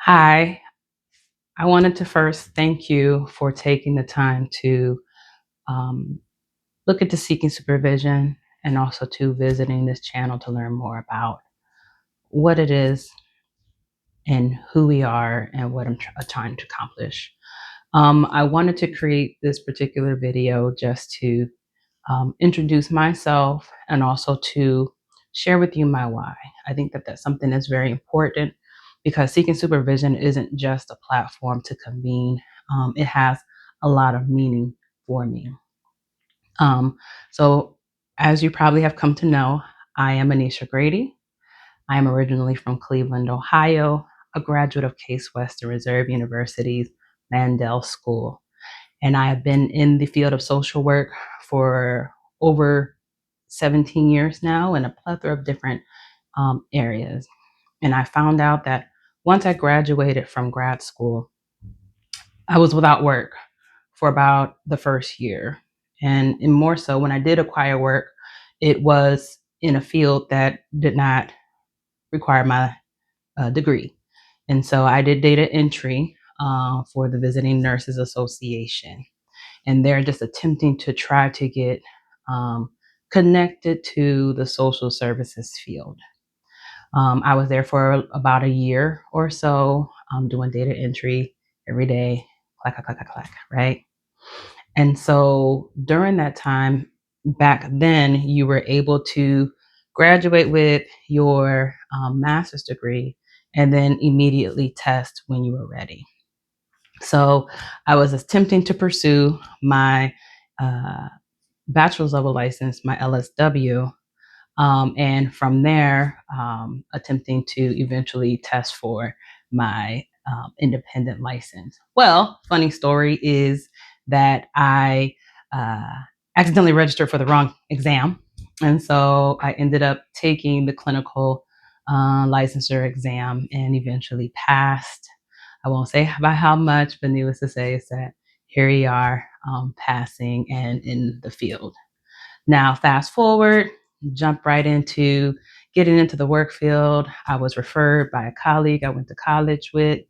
Hi, I wanted to first thank you for taking the time to um, look into seeking supervision and also to visiting this channel to learn more about what it is and who we are and what I'm trying to accomplish. I wanted to create this particular video just to introduce myself and also to share with you my why. I think that that's something that's very important because seeking supervision isn't just a platform to convene. It has a lot of meaning for me. Um, so, as you probably have come to know, I am Anisha Grady. I am originally from Cleveland, Ohio, a graduate of Case Western Reserve University's Mandel School. And I have been in the field of social work for over 17 years now in a plethora of different areas. And I found out that once I graduated from grad school, I was without work for about the first year. And more so, when I did acquire work, it was in a field that did not require my degree. And so I did data entry for the Visiting Nurses Association. And they're just attempting to try to get um, connected to the social services field. I was there for about a year or so, doing data entry every day, clack, clack, clack, clack, clack, right? And so during that time, back then, you were able to graduate with your master's degree and then immediately test when you were ready. So I was attempting to pursue my uh, bachelor's level license, my LSW, and from there, attempting to eventually test for my independent license. Well, funny story is that I uh, accidentally registered for the wrong exam. And so I ended up taking the clinical licensure exam and eventually passed. I won't say by how much, but needless to say, is that here we are passing and in the field. Now, fast forward, jump right into getting into the work field. I was referred by a colleague I went to college with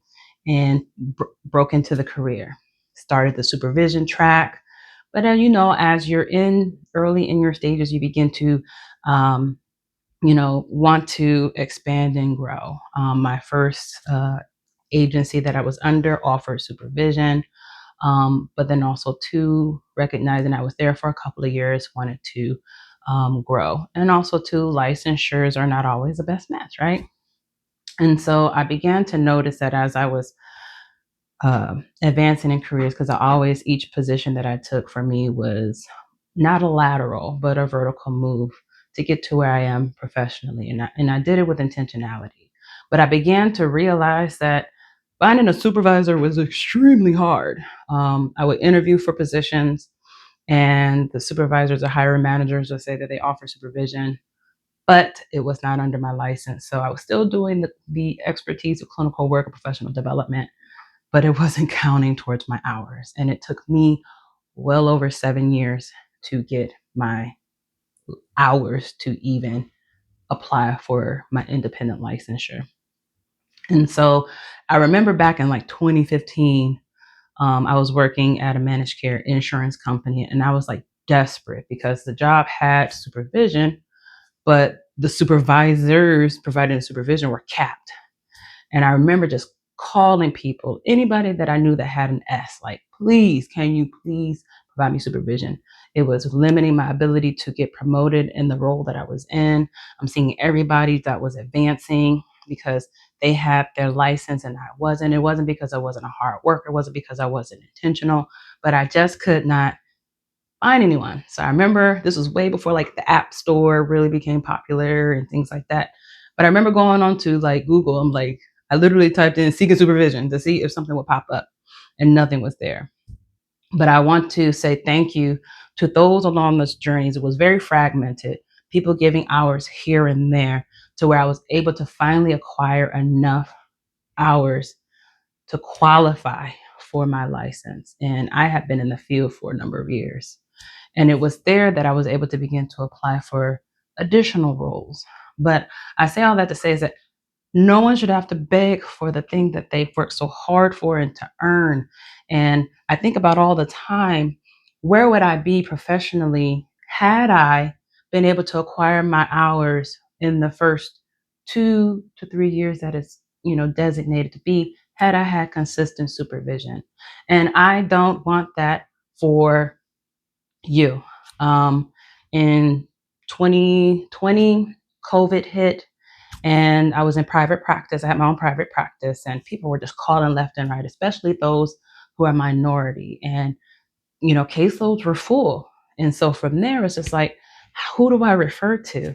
and broke into the career. Started the supervision track. But then, as you're in early in your stages, you begin to, um, want to expand and grow. My first agency that I was under offered supervision, but then also to recognizing I was there for a couple of years, wanted to grow. And also, too, licensures are not always the best match, right? And so I began to notice that as I was advancing in careers, because each position that I took for me was not a lateral, but a vertical move to get to where I am professionally. And I did it with intentionality. But I began to realize that finding a supervisor was extremely hard. I would interview for positions, and the supervisors or hiring managers would say that they offer supervision, but it was not under my license. So I was still doing the expertise of clinical work and professional development, but it wasn't counting towards my hours. And it took me well over 7 years to get my hours to even apply for my independent licensure. And so I remember back in like 2015, I was working at a managed care insurance company, and I was like desperate because the job had supervision, but the supervisors providing the supervision were capped. And I remember just calling people, anybody that I knew that had an S, like, please, can you please provide me supervision? It was limiting my ability to get promoted in the role that I was in. I'm seeing everybody that was advancing because they had their license and I wasn't. It wasn't because I wasn't a hard worker. It wasn't because I wasn't intentional, but I just could not find anyone. So I remember this was way before like the App Store really became popular and things like that. But I remember going on to like Google. I literally typed in seeking supervision to see if something would pop up, and nothing was there. But I want to say thank you to those along this journey. It was very fragmented, people giving hours here and there to where I was able to finally acquire enough hours to qualify for my license. And I had been in the field for a number of years. And it was there that I was able to begin to apply for additional roles. But I say all that to say is that No one should have to beg for the thing that they've worked so hard for and to earn. And I think about all the time, where would I be professionally had I been able to acquire my hours in the first 2 to 3 years that is, designated to be, had I had consistent supervision. And I don't want that for you. In 2020, COVID hit, and I was in private practice. I had my own private practice, and people were just calling left and right, especially those who are minority. And caseloads were full. And so from there, it's just like, who do I refer to?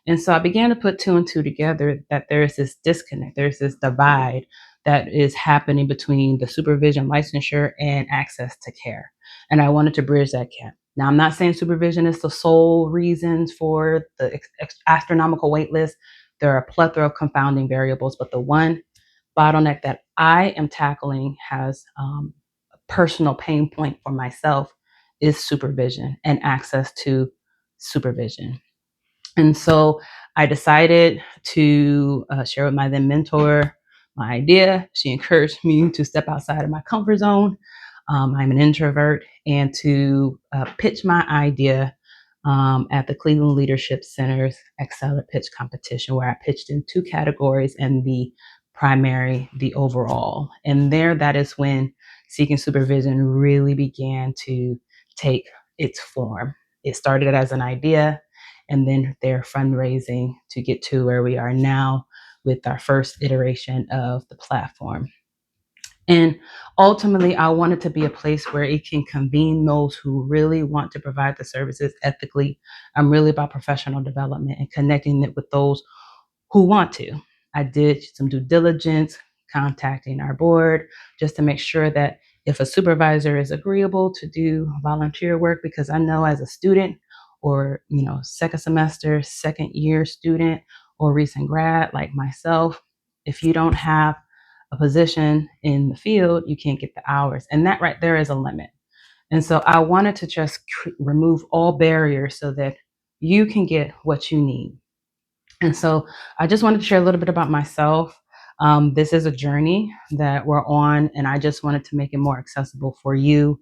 And so I began to put two and two together that there's this disconnect, there's this divide that is happening between the supervision licensure and access to care. And I wanted to bridge that gap. Now, I'm not saying supervision is the sole reasons for the astronomical wait list. There are a plethora of confounding variables, but the one bottleneck that I am tackling has personal pain point for myself is supervision and access to supervision. And so I decided to share with my then mentor my idea. She encouraged me to step outside of my comfort zone. I'm an introvert, and to pitch my idea at the Cleveland Leadership Center's Excel Pitch competition, where I pitched in two categories and the primary, the overall. And there, that is when Seeking Supervision really began to take its form. It started as an idea, and then their fundraising to get to where we are now with our first iteration of the platform. And ultimately, I want it to be a place where it can convene those who really want to provide the services ethically. I'm really about professional development and connecting it with those who want to. I did some due diligence, contacting our board just to make sure that if a supervisor is agreeable to do volunteer work, because I know as a student or, second semester, second year student or recent grad like myself, if you don't have a position in the field, you can't get the hours. And that right there is a limit. And so I wanted to just remove all barriers so that you can get what you need. And so I just wanted to share a little bit about myself. This is a journey that we're on, and I just wanted to make it more accessible for you.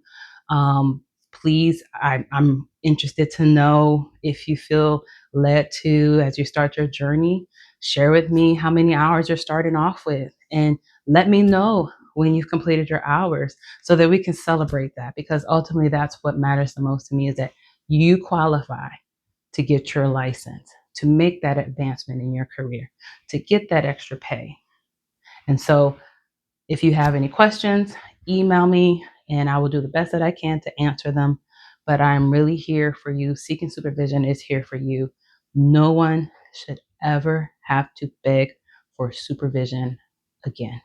Please, I'm interested to know if you feel led to, as you start your journey, share with me how many hours you're starting off with, and let me know when you've completed your hours so that we can celebrate that, because ultimately that's what matters the most to me, is that you qualify to get your license, to make that advancement in your career, to get that extra pay. And so if you have any questions, email me and I will do the best that I can to answer them. But I'm really here for you. Seeking Supervision is here for you. No one should ever have to beg for supervision again.